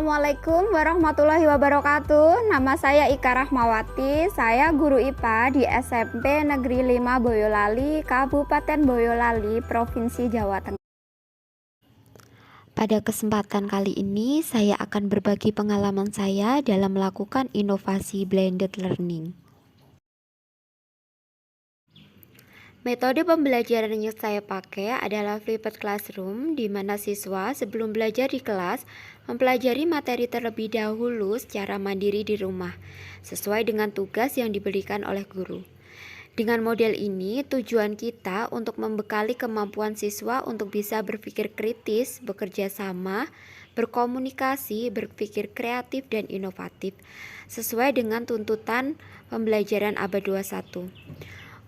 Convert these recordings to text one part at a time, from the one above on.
Assalamualaikum warahmatullahi wabarakatuh. Nama saya Ika Rahmawati. Saya guru IPA di SMP Negeri 5 Boyolali, Kabupaten Boyolali, Provinsi Jawa Tengah. Pada kesempatan kali ini, saya akan berbagi pengalaman saya dalam melakukan inovasi blended learning. Metode pembelajaran yang saya pakai adalah flipped classroom, di mana siswa sebelum belajar di kelas mempelajari materi terlebih dahulu secara mandiri di rumah, sesuai dengan tugas yang diberikan oleh guru. Dengan model ini, tujuan kita untuk membekali kemampuan siswa untuk bisa berpikir kritis, bekerja sama, berkomunikasi, berpikir kreatif dan inovatif, sesuai dengan tuntutan pembelajaran abad 21.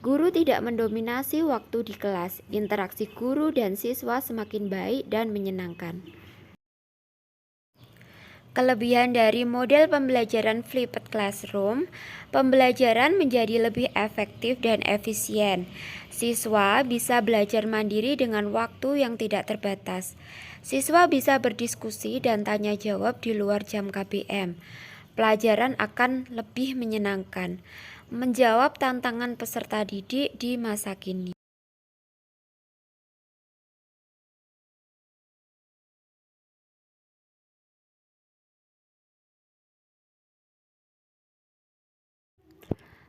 Guru tidak mendominasi waktu di kelas, interaksi guru dan siswa semakin baik dan menyenangkan. Kelebihan dari model pembelajaran flipped classroom, pembelajaran menjadi lebih efektif dan efisien. Siswa bisa belajar mandiri dengan waktu yang tidak terbatas. Siswa bisa berdiskusi dan tanya jawab di luar jam KBM. Pelajaran akan lebih menyenangkan, menjawab tantangan peserta didik di masa kini.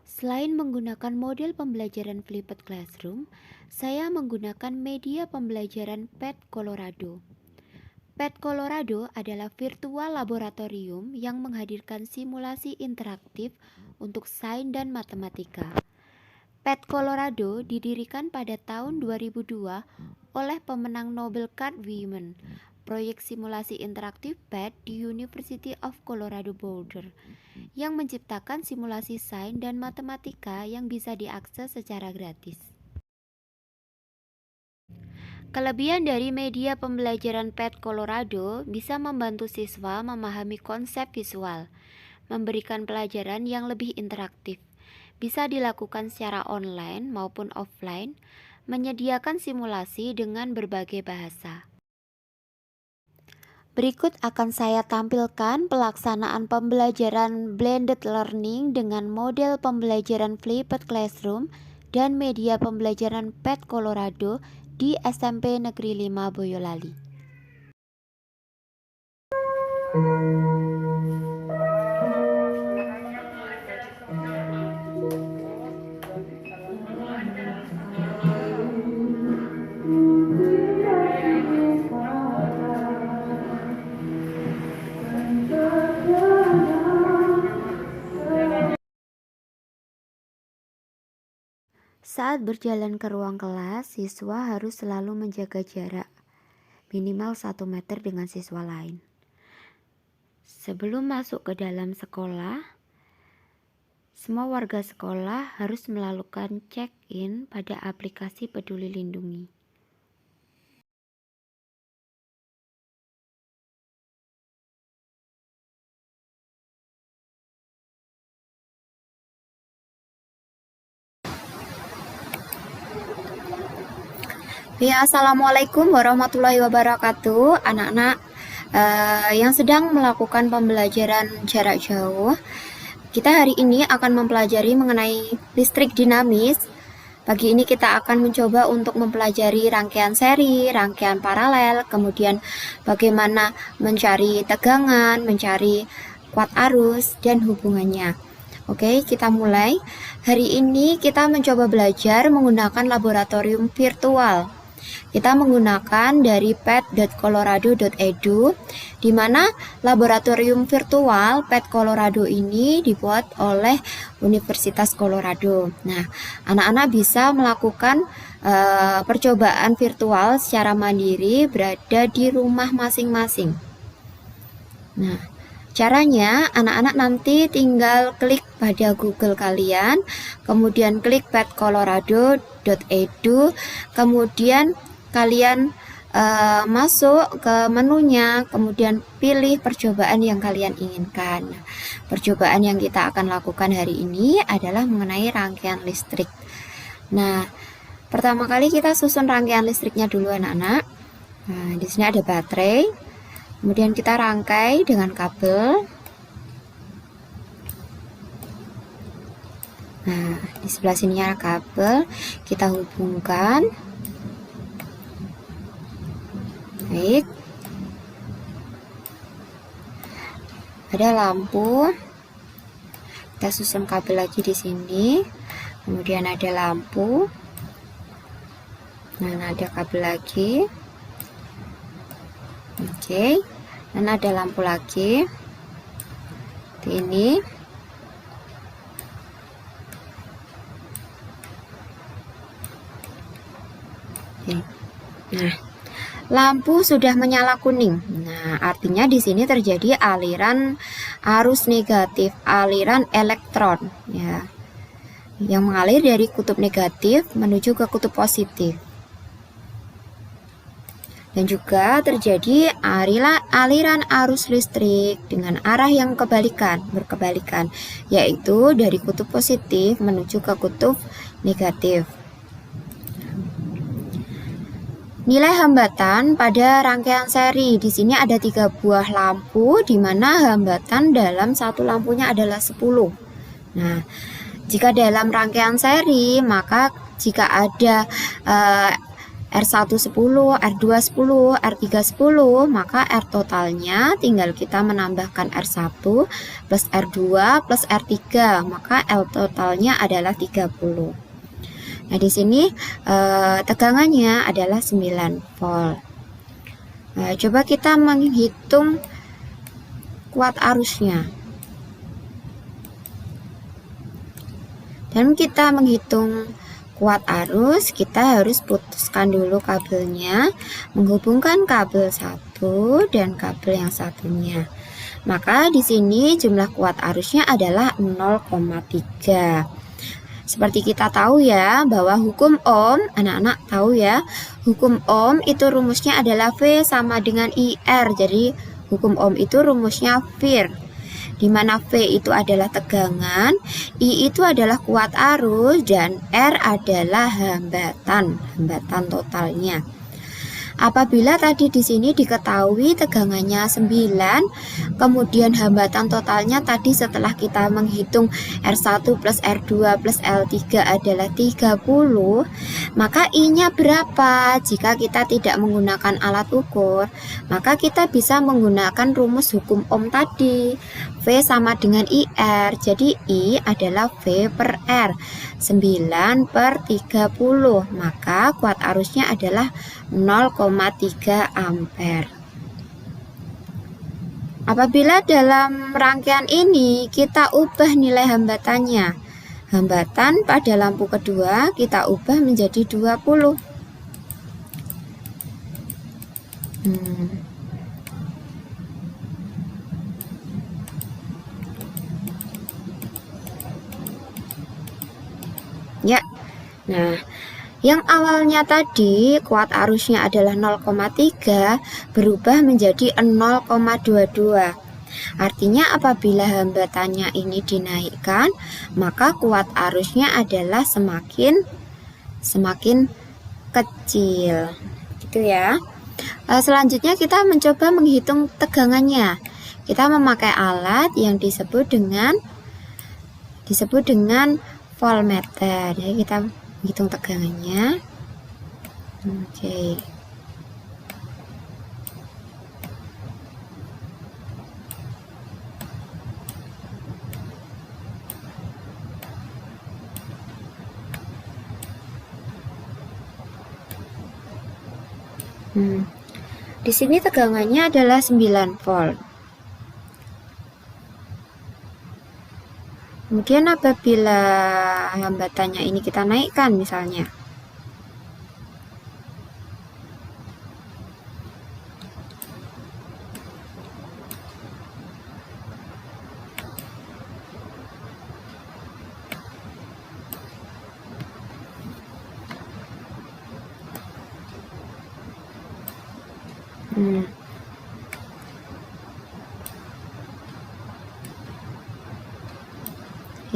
Selain menggunakan model pembelajaran flipped classroom, saya menggunakan media pembelajaran PET Colorado. PET Colorado adalah virtual laboratorium yang menghadirkan simulasi interaktif untuk sains dan matematika. PET Colorado didirikan pada tahun 2002 oleh pemenang Nobel Card Women, proyek simulasi interaktif PET di University of Colorado Boulder, yang menciptakan simulasi sains dan matematika yang bisa diakses secara gratis. Kelebihan dari media pembelajaran PET Colorado bisa membantu siswa memahami konsep visual, memberikan pelajaran yang lebih interaktif, bisa dilakukan secara online maupun offline, menyediakan simulasi dengan berbagai bahasa. Berikut akan saya tampilkan pelaksanaan pembelajaran blended learning dengan model pembelajaran flipped classroom dan media pembelajaran PET Colorado di SMP Negeri 5 Boyolali. Saat berjalan ke ruang kelas, siswa harus selalu menjaga jarak, minimal 1 meter dengan siswa lain. Sebelum masuk ke dalam sekolah, semua warga sekolah harus melakukan check-in pada aplikasi Peduli Lindungi. Ya, Assalamualaikum warahmatullahi wabarakatuh. Anak-anak yang sedang melakukan pembelajaran jarak jauh, kita hari ini akan mempelajari mengenai listrik dinamis. Pagi ini kita akan mencoba untuk mempelajari rangkaian seri, rangkaian paralel, kemudian bagaimana mencari tegangan, mencari kuat arus, dan hubungannya. Oke, kita mulai. Hari ini kita mencoba belajar menggunakan laboratorium virtual. Kita menggunakan dari pet.colorado.edu, di mana laboratorium virtual PET Colorado ini dibuat oleh Universitas Colorado. Nah, anak-anak bisa melakukan percobaan virtual secara mandiri berada di rumah masing-masing. Nah, caranya anak-anak nanti tinggal klik pada Google kalian, kemudian klik petcolorado.edu, kemudian kalian masuk ke menunya, kemudian pilih percobaan yang kalian inginkan. Percobaan yang kita akan lakukan hari ini adalah mengenai rangkaian listrik. Nah, pertama kali kita susun rangkaian listriknya dulu anak-anak. Nah, di sini ada baterai. Kemudian kita rangkai dengan kabel. Nah, di sebelah sini ada kabel, kita hubungkan. Baik. Ada lampu. Kita susun kabel lagi di sini. Kemudian ada lampu. Nah, ada kabel lagi. Oke. Dan ada lampu lagi. Ini. Oke. Nah, lampu sudah menyala kuning. Nah, artinya di sini terjadi aliran arus negatif, aliran elektron ya. Yang mengalir dari kutub negatif menuju ke kutub positif. Dan juga terjadi aliran arus listrik dengan arah yang berkebalikan, yaitu dari kutub positif menuju ke kutub negatif. Nilai hambatan pada rangkaian seri di sini ada 3 buah lampu, di mana hambatan dalam satu lampunya adalah 10. Nah, jika dalam rangkaian seri, maka jika ada R1 10, R2 10, R3 10, maka R totalnya tinggal kita menambahkan R1 plus R2 plus R3, maka L totalnya adalah 30. Nah, di sini tegangannya adalah 9 volt. Nah, coba kita menghitung kuat arusnya. Dan kita menghitung kuat arus, kita harus putuskan dulu kabelnya, menghubungkan kabel satu dan kabel yang satunya. Maka di sini jumlah kuat arusnya adalah 0,3. Seperti kita tahu ya, bahwa hukum Ohm, anak-anak tahu ya, hukum Ohm itu rumusnya adalah V sama dengan IR. Jadi hukum Ohm itu rumusnya VIR, di mana V itu adalah tegangan, I itu adalah kuat arus, dan R adalah hambatan totalnya. Apabila tadi di sini diketahui tegangannya 9, kemudian hambatan totalnya tadi setelah kita menghitung R1 plus R2 plus L3 adalah 30, maka I-nya berapa? Jika kita tidak menggunakan alat ukur, maka kita bisa menggunakan rumus hukum Ohm tadi. V sama dengan IR, jadi I adalah V per R, 9 per 30, maka kuat arusnya adalah 0,3 ampere. Apabila dalam rangkaian ini kita ubah nilai hambatannya, hambatan pada lampu kedua kita ubah menjadi 20. Ya, nah, yang awalnya tadi kuat arusnya adalah 0,3 berubah menjadi 0,22. Artinya apabila hambatannya ini dinaikkan, maka kuat arusnya adalah semakin kecil. Gitu ya. Selanjutnya kita mencoba menghitung tegangannya. Kita memakai alat yang disebut dengan voltmeter. Jadi kita hitung tegangannya. Oke. Di sini tegangannya adalah 9 volt. Kemudian apabila hambatannya ini kita naikkan misalnya,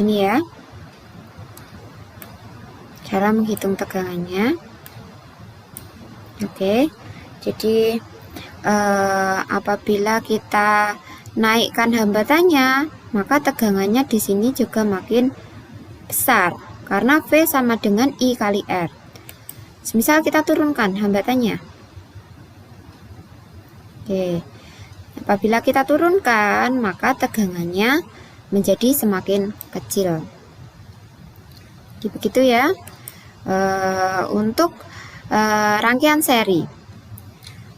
ini ya cara menghitung tegangannya. Oke, jadi apabila kita naikkan hambatannya, maka tegangannya di sini juga makin besar karena V sama dengan I kali R. Semisal kita turunkan hambatannya. Oke. Apabila kita turunkan, maka tegangannya menjadi semakin kecil. Jadi begitu ya. Untuk rangkaian seri.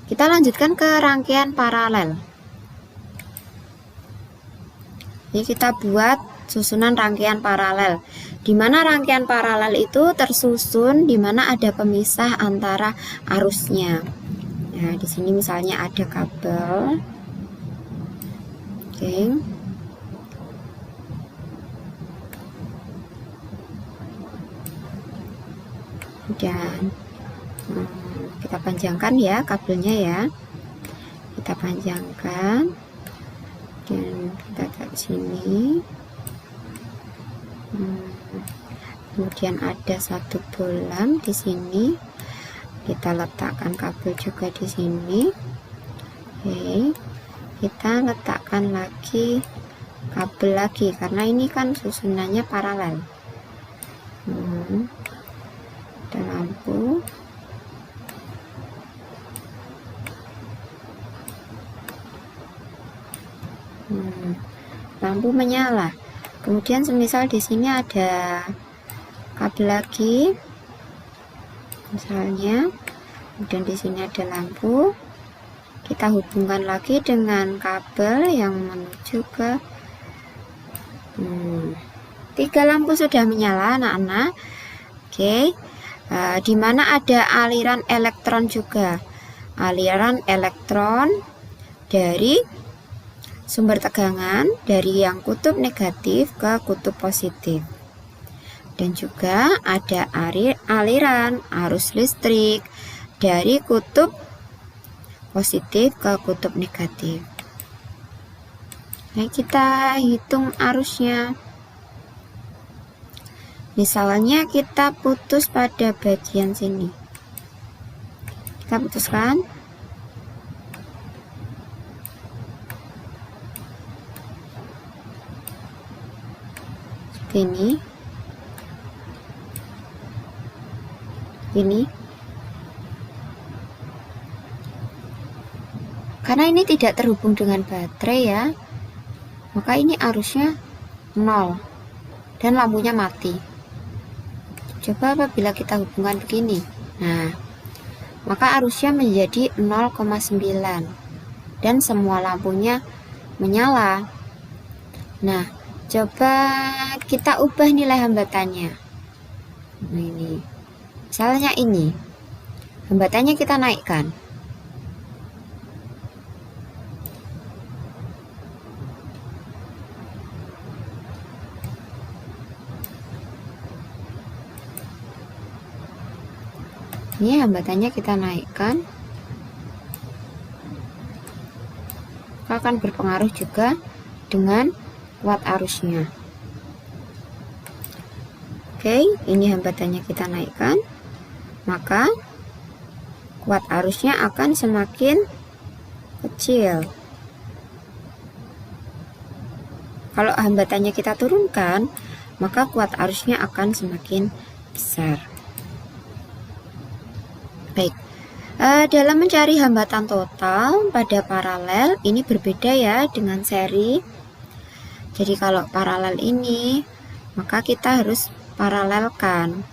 Kita lanjutkan ke rangkaian paralel. Ini kita buat susunan rangkaian paralel. Di mana rangkaian paralel itu tersusun di mana ada pemisah antara arusnya. Nah, di sini misalnya ada kabel. Oke. Dan kita panjangkan ya kabelnya ya. Kita panjangkan dan kita taruh sini. Kemudian ada satu bolam di sini. Kita letakkan kabel juga di sini. Oke. Kita letakkan lagi kabel lagi karena ini kan susunannya paralel. Ada lampu. Lampu menyala. Kemudian semisal di sini ada kabel lagi, misalnya, kemudian di sini ada lampu. Kita hubungkan lagi dengan kabel yang menuju ke 3 lampu sudah menyala anak-anak. Oke. Di mana ada aliran elektron juga. Aliran elektron dari sumber tegangan dari yang kutub negatif ke kutub positif. Dan juga ada aliran arus listrik dari kutub positif ke kutub negatif. Nah, kita hitung arusnya. Misalnya kita putus pada bagian sini. Kita putuskan. Seperti ini. Karena ini tidak terhubung dengan baterai ya, maka ini arusnya 0 dan lampunya mati. Coba apabila kita hubungkan begini, nah, maka arusnya menjadi 0,9 dan semua lampunya menyala. Nah, coba kita ubah nilai hambatannya. Nah, ini misalnya ini hambatannya kita naikkan. Ini hambatannya kita naikkan, akan berpengaruh juga dengan kuat arusnya. Oke, ini hambatannya kita naikkan, maka kuat arusnya akan semakin kecil. Kalau hambatannya kita turunkan, maka kuat arusnya akan semakin besar. Baik, dalam mencari hambatan total pada paralel ini berbeda ya dengan seri. Jadi kalau paralel ini, maka kita harus paralelkan.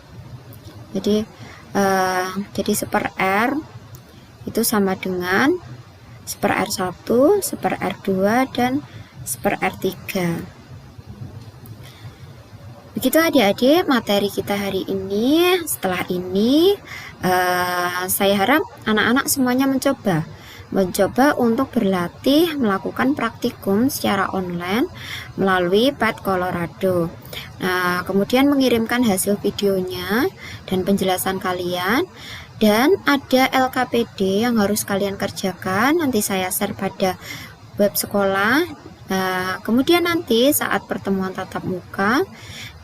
Jadi 1/R itu sama dengan 1/R1, 1/R2, dan 1/R3. Begitu adik-adik materi kita hari ini. Setelah ini saya harap anak-anak semuanya mencoba untuk berlatih melakukan praktikum secara online melalui Path Colorado. Nah, kemudian mengirimkan hasil videonya dan penjelasan kalian, dan ada LKPD yang harus kalian kerjakan. Nanti saya share pada web sekolah. Kemudian nanti saat pertemuan tatap muka,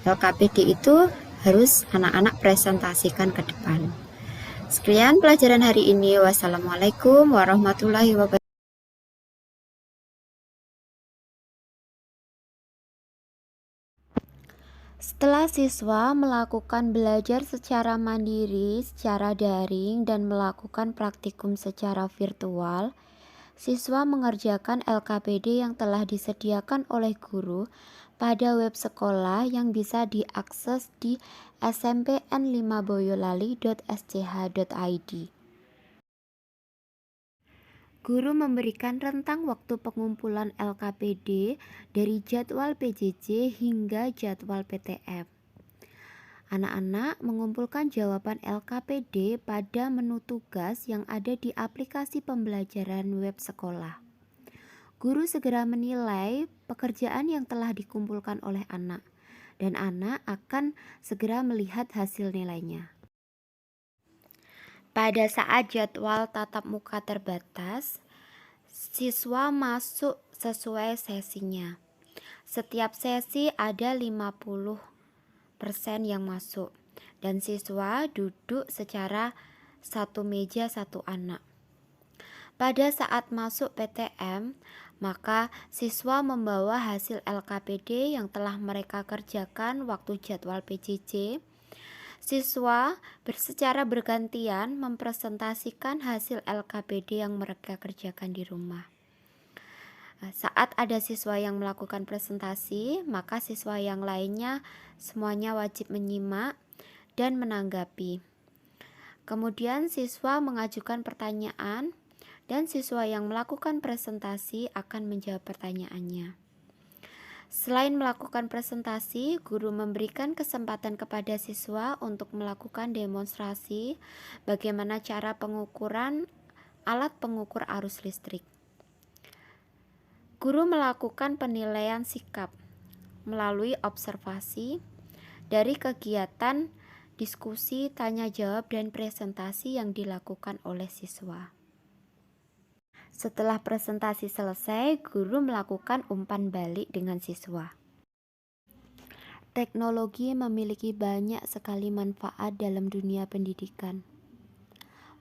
LKPD itu harus anak-anak presentasikan ke depan. Sekian pelajaran hari ini. Wassalamualaikum warahmatullahi wabarakatuh. Setelah siswa melakukan belajar secara mandiri, secara daring, dan melakukan praktikum secara virtual, siswa mengerjakan LKPD yang telah disediakan oleh guru pada web sekolah yang bisa diakses di smpn5boyolali.sch.id. Guru memberikan rentang waktu pengumpulan LKPD dari jadwal PJJ hingga jadwal PTM. Anak-anak mengumpulkan jawaban LKPD pada menu tugas yang ada di aplikasi pembelajaran web sekolah. Guru segera menilai pekerjaan yang telah dikumpulkan oleh anak, dan anak akan segera melihat hasil nilainya. Pada saat jadwal tatap muka terbatas, siswa masuk sesuai sesinya. Setiap sesi ada 50% yang masuk, dan siswa duduk secara satu meja satu anak. Pada saat masuk PTM, maka siswa membawa hasil LKPD yang telah mereka kerjakan waktu jadwal PJJ. Siswa secara bergantian mempresentasikan hasil LKPD yang mereka kerjakan di rumah. Saat ada siswa yang melakukan presentasi, maka siswa yang lainnya semuanya wajib menyimak dan menanggapi. Kemudian siswa mengajukan pertanyaan dan siswa yang melakukan presentasi akan menjawab pertanyaannya. Selain melakukan presentasi, guru memberikan kesempatan kepada siswa untuk melakukan demonstrasi bagaimana cara pengukuran alat pengukur arus listrik. Guru melakukan penilaian sikap melalui observasi dari kegiatan diskusi, tanya jawab, dan presentasi yang dilakukan oleh siswa. Setelah presentasi selesai, guru melakukan umpan balik dengan siswa. Teknologi memiliki banyak sekali manfaat dalam dunia pendidikan.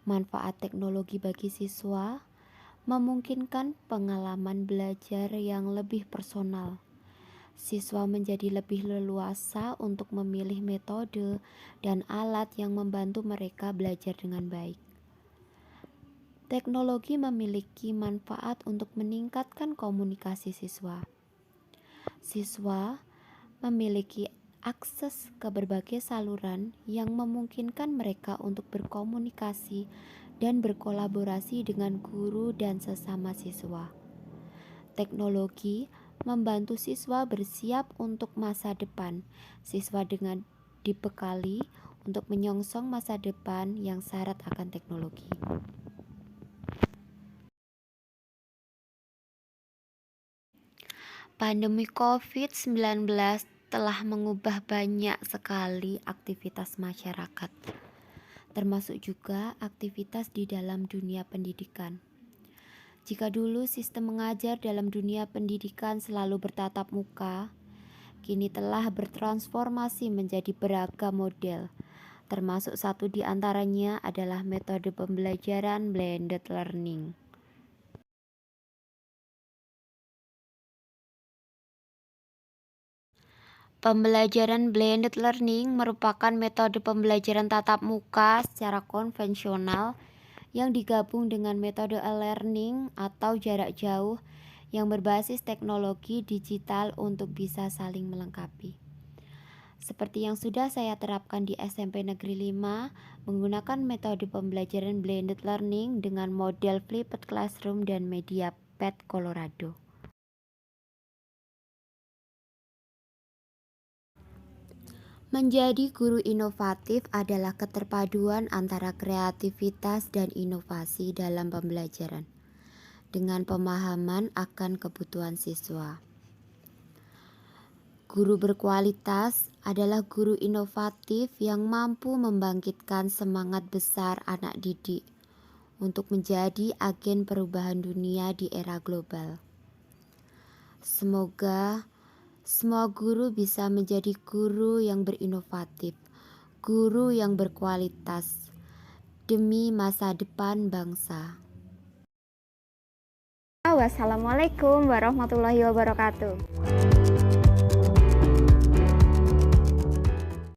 Manfaat teknologi bagi siswa memungkinkan pengalaman belajar yang lebih personal. Siswa menjadi lebih leluasa untuk memilih metode dan alat yang membantu mereka belajar dengan baik. Teknologi memiliki manfaat untuk meningkatkan komunikasi siswa. Siswa memiliki akses ke berbagai saluran yang memungkinkan mereka untuk berkomunikasi dan berkolaborasi dengan guru dan sesama siswa. Teknologi membantu siswa bersiap untuk masa depan. Siswa dengan dibekali untuk menyongsong masa depan yang syarat akan teknologi. Pandemi COVID-19 telah mengubah banyak sekali aktivitas masyarakat, termasuk juga aktivitas di dalam dunia pendidikan. Jika dulu sistem mengajar dalam dunia pendidikan selalu bertatap muka, kini telah bertransformasi menjadi beragam model, termasuk satu di antaranya adalah metode pembelajaran blended learning. Pembelajaran blended learning merupakan metode pembelajaran tatap muka secara konvensional yang digabung dengan metode e-learning atau jarak jauh yang berbasis teknologi digital untuk bisa saling melengkapi. Seperti yang sudah saya terapkan di SMP Negeri 5, menggunakan metode pembelajaran blended learning dengan model flipped classroom dan media pad Colorado. Menjadi guru inovatif adalah keterpaduan antara kreativitas dan inovasi dalam pembelajaran, dengan pemahaman akan kebutuhan siswa. Guru berkualitas adalah guru inovatif yang mampu membangkitkan semangat besar anak didik untuk menjadi agen perubahan dunia di era global. Semoga semua guru bisa menjadi guru yang berinovatif, guru yang berkualitas, demi masa depan bangsa. Wassalamualaikum warahmatullahi wabarakatuh.